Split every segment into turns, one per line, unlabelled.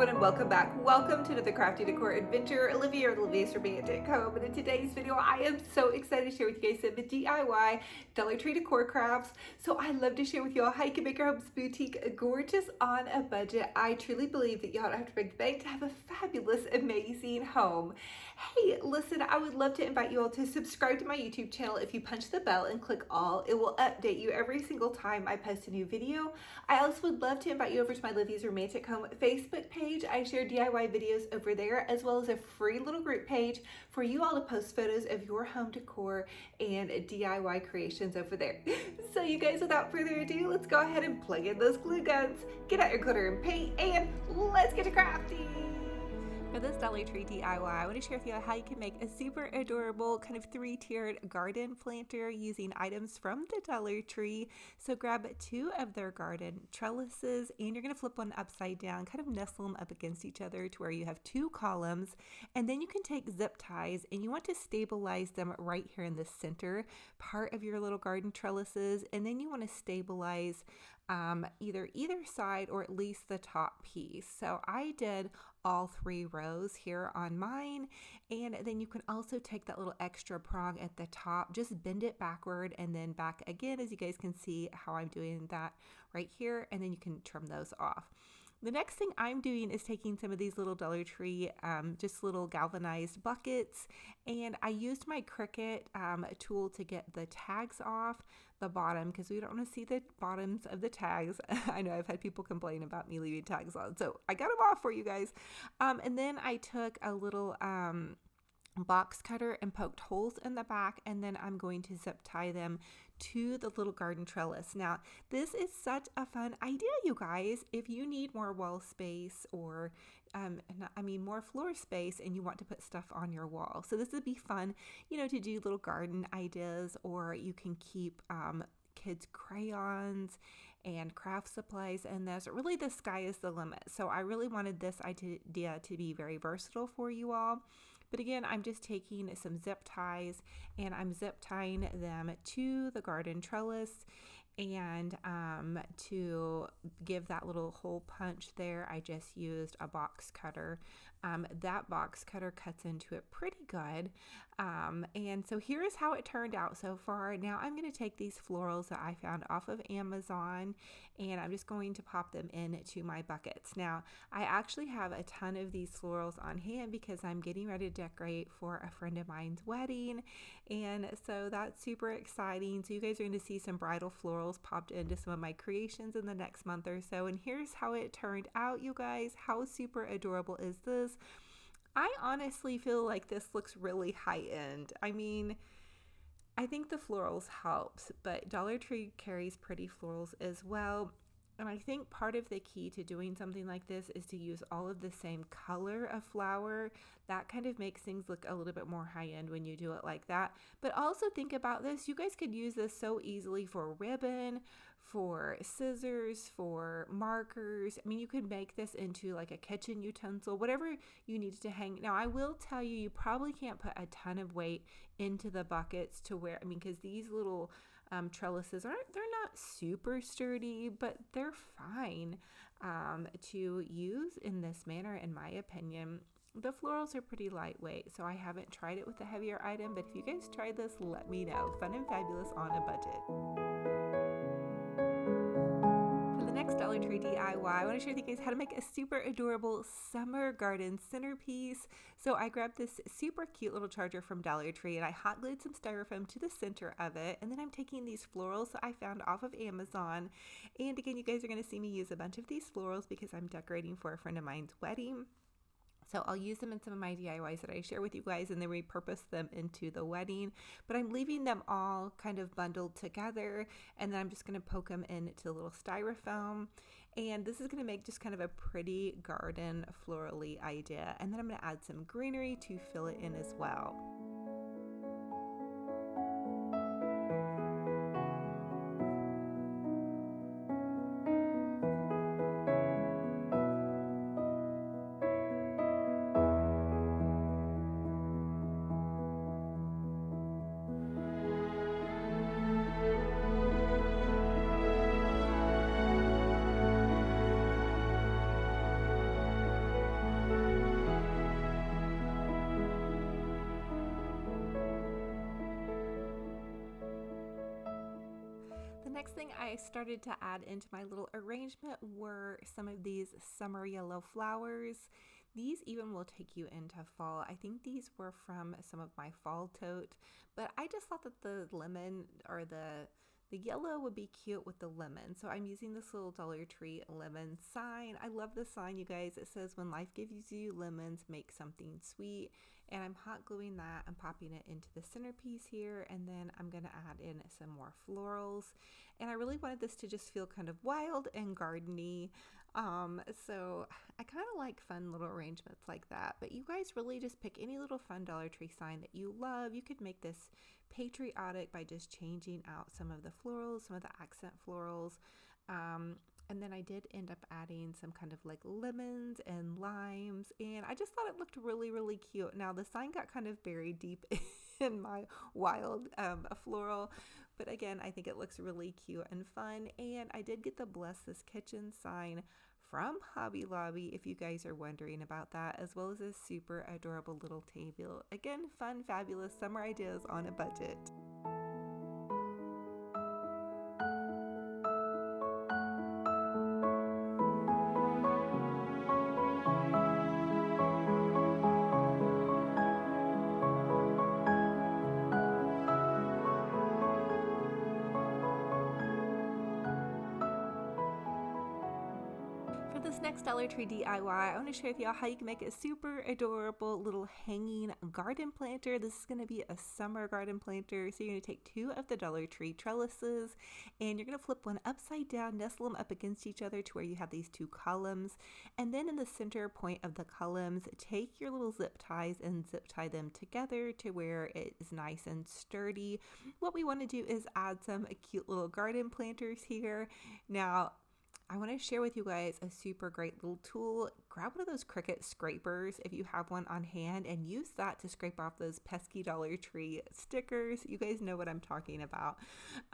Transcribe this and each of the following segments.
everyone and welcome back. Welcome to another crafty decor adventure. Olivia or Olivia's Romantic Home. And in today's video, I am so excited to share with you guys some DIY Dolly Tree decor crafts. So I love to share with you all how you can make your home's boutique gorgeous on a budget. I truly believe that you don't have to break the bank to have a fabulous, amazing home. Hey, listen, I would love to invite you all to subscribe to my YouTube channel. If you punch the bell and click all, it will update you every single time I post a new video. I also would love to invite you over to my Olivia's Romantic Home Facebook page. I share DIY videos over there, as well as a free little group page for you all to post photos of your home decor and DIY creations over there. So you guys, without further ado, let's go ahead and plug in those glue guns, get out your glitter and paint, and let's get to crafting. For this Dolly Tree DIY, I want to share with you how you can make a super adorable kind of three-tiered garden planter using items from the Dolly Tree. So grab two of their garden trellises and you're going to flip one upside down, kind of nestle them up against each other to where you have two columns. And then you can take zip ties and you want to stabilize them right here in the center part of your little garden trellises. And then you want to stabilize either side or at least the top piece. So I did all three rows here on mine, and then you can also take that little extra prong at the top, just bend it backward and then back again, as you guys can see how I'm doing that right here, and then you can trim those off. The next thing I'm doing is taking some of these little Dollar Tree, just little galvanized buckets, and I used my Cricut tool to get the tags off the bottom because we don't want to see the bottoms of the tags. I know I've had people complain about me leaving tags on, so I got them off for you guys. And then I took a little box cutter and poked holes in the back, and then I'm going to zip tie them to the little garden trellis. Now, this is such a fun idea, you guys. If you need more wall space or more floor space and you want to put stuff on your wall. So this would be fun, to do little garden ideas, or you can keep kids' crayons and craft supplies in this. Really, the sky is the limit. So I really wanted this idea to be very versatile for you all. But again, I'm just taking some zip ties and I'm zip tying them to the garden trellis, and to give that little hole punch there, I just used a box cutter. That box cutter cuts into it pretty good. And so here's how it turned out so far. Now I'm going to take these florals that I found off of Amazon, and I'm just going to pop them into my buckets. Now, I actually have a ton of these florals on hand because I'm getting ready to decorate for a friend of mine's wedding, and so that's super exciting. So you guys are going to see some bridal florals popped into some of my creations in the next month or so, and here's how it turned out, you guys. How super adorable is this? I honestly feel like this looks really high-end. I mean, I think the florals helps, but Dollar Tree carries pretty florals as well. And I think part of the key to doing something like this is to use all of the same color of flower. That kind of makes things look a little bit more high-end when you do it like that. But also think about this. You guys could use this so easily for ribbon, for scissors, for markers. I mean, you could make this into like a kitchen utensil, whatever you need to hang. Now, I will tell you, you probably can't put a ton of weight into the buckets to where, because these little trellises they're not super sturdy, but they're fine to use in this manner, in my opinion. The florals are pretty lightweight, so I haven't tried it with a heavier item, but if you guys try this, let me know. Fun and fabulous on a budget. Next Dollar Tree DIY, I want to share with you guys how to make a super adorable summer garden centerpiece. So I grabbed this super cute little charger from Dollar Tree and I hot glued some styrofoam to the center of it, and then I'm taking these florals that I found off of Amazon, and again, you guys are going to see me use a bunch of these florals because I'm decorating for a friend of mine's wedding. So I'll use them in some of my DIYs that I share with you guys and then repurpose them into the wedding. But I'm leaving them all kind of bundled together, and then I'm just going to poke them into a little styrofoam. And this is going to make just kind of a pretty garden florally idea. And then I'm going to add some greenery to fill it in as well. next thing I started to add into my little arrangement were some of these summer yellow flowers. These even will take you into fall. I think these were from some of my fall tote, but I just thought that the lemon or the yellow would be cute with the lemon. So I'm using this little Dollar Tree lemon sign. I love this sign, you guys. It says, when life gives you lemons, make something sweet. And I'm hot gluing that and popping it into the centerpiece here. And then I'm going to add in some more florals. And I really wanted this to just feel kind of wild and gardeny. So I kind of like fun little arrangements like that. But you guys really just pick any little fun Dollar Tree sign that you love. You could make this patriotic by just changing out some of the florals, some of the accent florals. And then I did end up adding some kind of like lemons and limes, and I just thought it looked really, really cute. Now the sign got kind of buried deep in my wild floral, but again, I think it looks really cute and fun. And I did get the Bless This Kitchen sign from Hobby Lobby, if you guys are wondering about that, as well as a super adorable little table. Again, fun, fabulous summer ideas on a budget. This next Dollar Tree DIY, I want to share with y'all how you can make a super adorable little hanging garden planter. This is going to be a summer garden planter. So you're going to take 2 of the Dollar Tree trellises and you're going to flip one upside down, nestle them up against each other to where you have these 2 columns. And then in the center point of the columns, take your little zip ties and zip tie them together to where it is nice and sturdy. What we want to do is add some cute little garden planters here. Now, I want to share with you guys a super great little tool. Grab one of those Cricut scrapers if you have one on hand and use that to scrape off those pesky Dollar Tree stickers. You guys know what I'm talking about.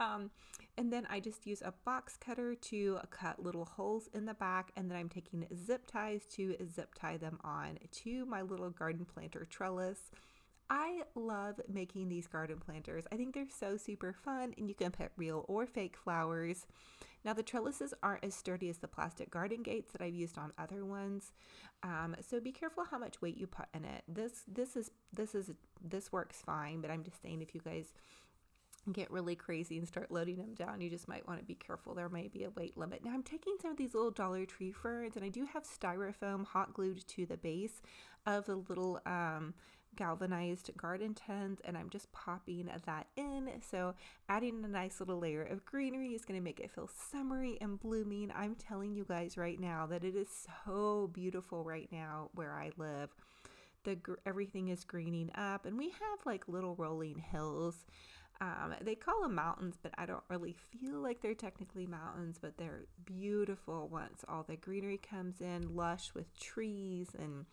And then I just use a box cutter to cut little holes in the back, and then I'm taking zip ties to zip tie them on to my little garden planter trellis. I love making these garden planters. I think they're so super fun, and you can put real or fake flowers. Now the trellises aren't as sturdy as the plastic garden gates that I've used on other ones, so be careful how much weight you put in it. This works fine, but I'm just saying if you guys get really crazy and start loading them down, you just might want to be careful. There may be a weight limit. Now I'm taking some of these little Dollar Tree ferns, and I do have styrofoam hot glued to the base of the little galvanized garden tins, and I'm just popping that in. So adding a nice little layer of greenery is going to make it feel summery and blooming. I'm telling you guys right now that it is so beautiful right now where I live. Everything is greening up, and we have like little rolling hills. They call them mountains, but I don't really feel like they're technically mountains, but they're beautiful once all the greenery comes in, lush with trees, and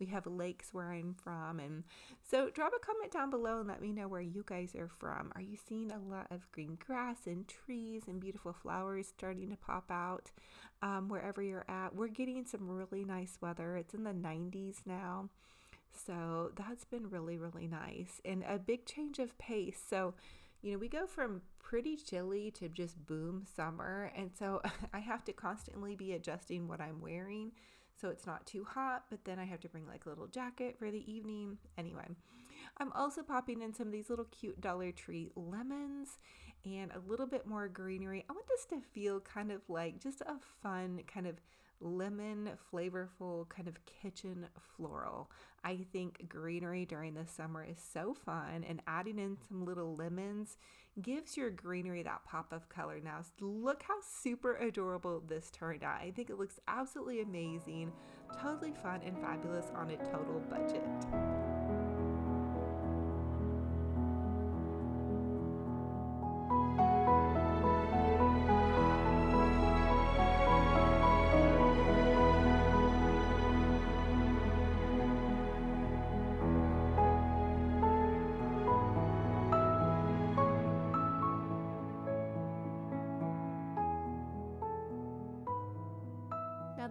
we have lakes where I'm from. And so drop a comment down below and let me know where you guys are from. Are you seeing a lot of green grass and trees and beautiful flowers starting to pop out wherever you're at? We're getting some really nice weather. It's in the 90s now. So that's been really, really nice, and a big change of pace. So, we go from pretty chilly to just boom summer. And so I have to constantly be adjusting what I'm wearing so it's not too hot, but then I have to bring like a little jacket for the evening. Anyway, I'm also popping in some of these little cute Dollar Tree lemons and a little bit more greenery. I want this to feel kind of like just a fun kind of lemon flavorful kind of kitchen floral. I think greenery during the summer is so fun, and adding in some little lemons gives your greenery that pop of color. Now look how super adorable this turned out. I think it looks absolutely amazing, totally fun and fabulous on a total budget.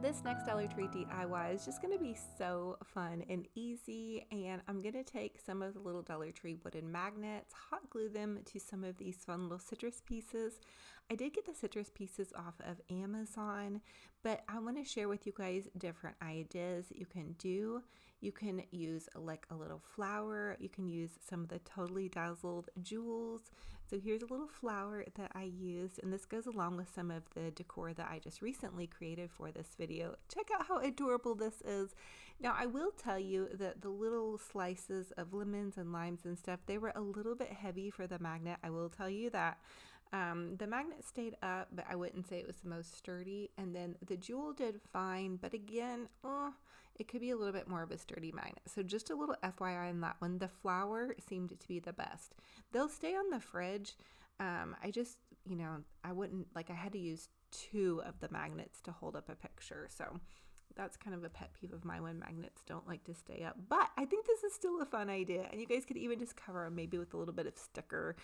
this next Dollar Tree DIY is just going to be so fun and easy, and I'm going to take some of the little Dollar Tree wooden magnets, hot glue them to some of these fun little citrus pieces. I did get the citrus pieces off of Amazon, but I want to share with you guys different ideas that you can do. You can use like a little flower. You can use some of the Totally Dazzled jewels. So here's a little flower that I used, and this goes along with some of the decor that I just recently created for this video. Check out how adorable this is. Now I will tell you that the little slices of lemons and limes and stuff, they were a little bit heavy for the magnet. I will tell you that. The magnet stayed up, but I wouldn't say it was the most sturdy. And then the jewel did fine, but again, it could be a little bit more of a sturdy magnet. So just a little FYI on that one. The flower seemed to be the best. They'll stay on the fridge. I just, I wouldn't, I had to use 2 of the magnets to hold up a picture. So that's kind of a pet peeve of mine when magnets don't like to stay up. But I think this is still a fun idea. And you guys could even just cover them maybe with a little bit of sticker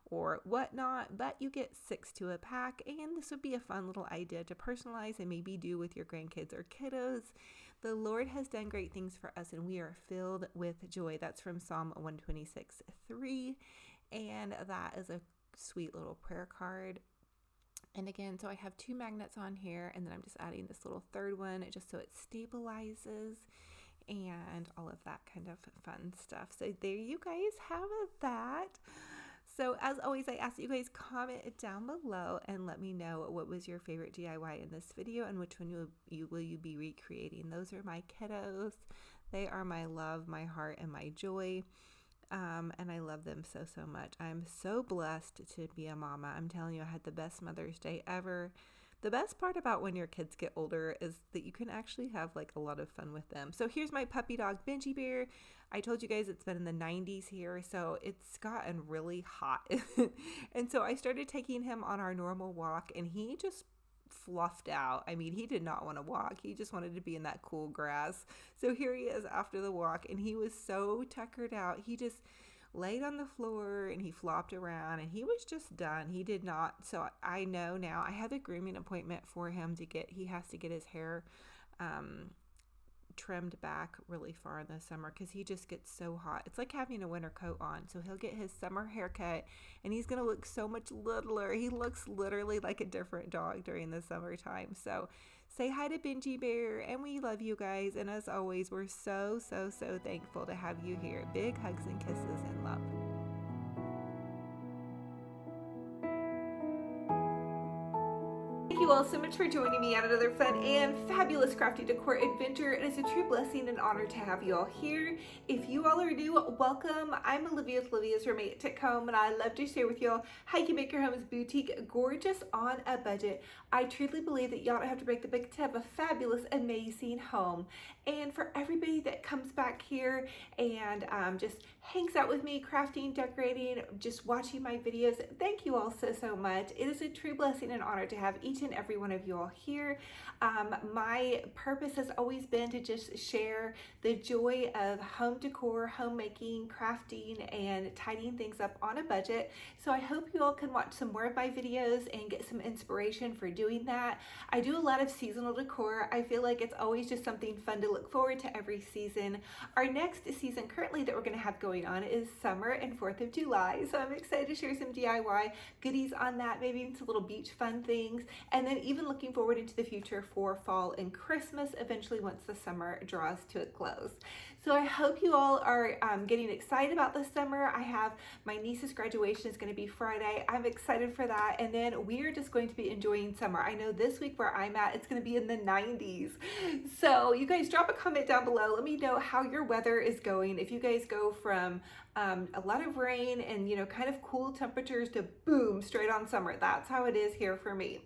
or whatnot. But you get 6 to a pack. And this would be a fun little idea to personalize and maybe do with your grandkids or kiddos. The Lord has done great things for us, and we are filled with joy. That's from Psalm 126:3. And that is a sweet little prayer card. And again, so I have 2 magnets on here, and then I'm just adding this little third one just so it stabilizes and all of that kind of fun stuff. So there you guys have that. So as always, I ask that you guys comment down below and let me know what was your favorite DIY in this video and which one will you be recreating. Those are my kiddos. They are my love, my heart, and my joy. And I love them so, so much. I'm so blessed to be a mama. I'm telling you, I had the best Mother's Day ever. The best part about when your kids get older is that you can actually have a lot of fun with them. So here's my puppy dog, Benji Bear. I told you guys it's been in the 90s here, so it's gotten really hot. And so I started taking him on our normal walk, and he just fluffed out. I mean, he did not want to walk. He just wanted to be in that cool grass. So here he is after the walk, and he was so tuckered out. He just laid on the floor and he flopped around, and he was just done. He did not. So I know now I have a grooming appointment for him he has to get his hair trimmed back really far in the summer because he just gets so hot. It's like having a winter coat on. So he'll get his summer haircut, and he's going to look so much littler. He looks literally like a different dog during the summertime. So say hi to Benji Bear, and we love you guys. And as always, we're so, so, so thankful to have you here. Big hugs and kisses and love. Thank you all so much for joining me on another fun and fabulous crafty decor adventure. It is a true blessing and honor to have you all here. If you all are new, welcome. I'm Olivia with Olivia's Romantic Home, and I love to share with y'all how you can make your home's boutique gorgeous on a budget. I truly believe that y'all don't have to break the bank to have a fabulous, amazing home. And for everybody that comes back here and just hangs out with me, crafting, decorating, just watching my videos, thank you all so, so much. It is a true blessing and honor to have each and every one of you all here. My purpose has always been to just share the joy of home decor, homemaking, crafting, and tidying things up on a budget. So I hope you all can watch some more of my videos and get some inspiration for doing that. I do a lot of seasonal decor. I feel like it's always just something fun to look forward to every season. Our next season currently that we're going to have going on is summer and 4th of July. So I'm excited to share some DIY goodies on that, maybe some little beach fun things, and then even looking forward into the future for fall and Christmas eventually once the summer draws to a close. So I hope you all are getting excited about this summer. I have my niece's graduation is going to be Friday. I'm excited for that. And then we're just going to be enjoying summer. I know this week where I'm at, it's going to be in the 90s. So you guys drop a comment down below. Let me know how your weather is going. If you guys go from a lot of rain and, kind of cool temperatures to boom, straight on summer. That's how it is here for me.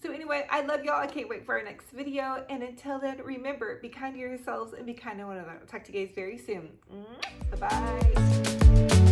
So anyway, I love y'all. I can't wait for our next video. And until then, remember, be kind to yourselves and be kind to one another. I'll talk to you guys very soon. Bye-bye.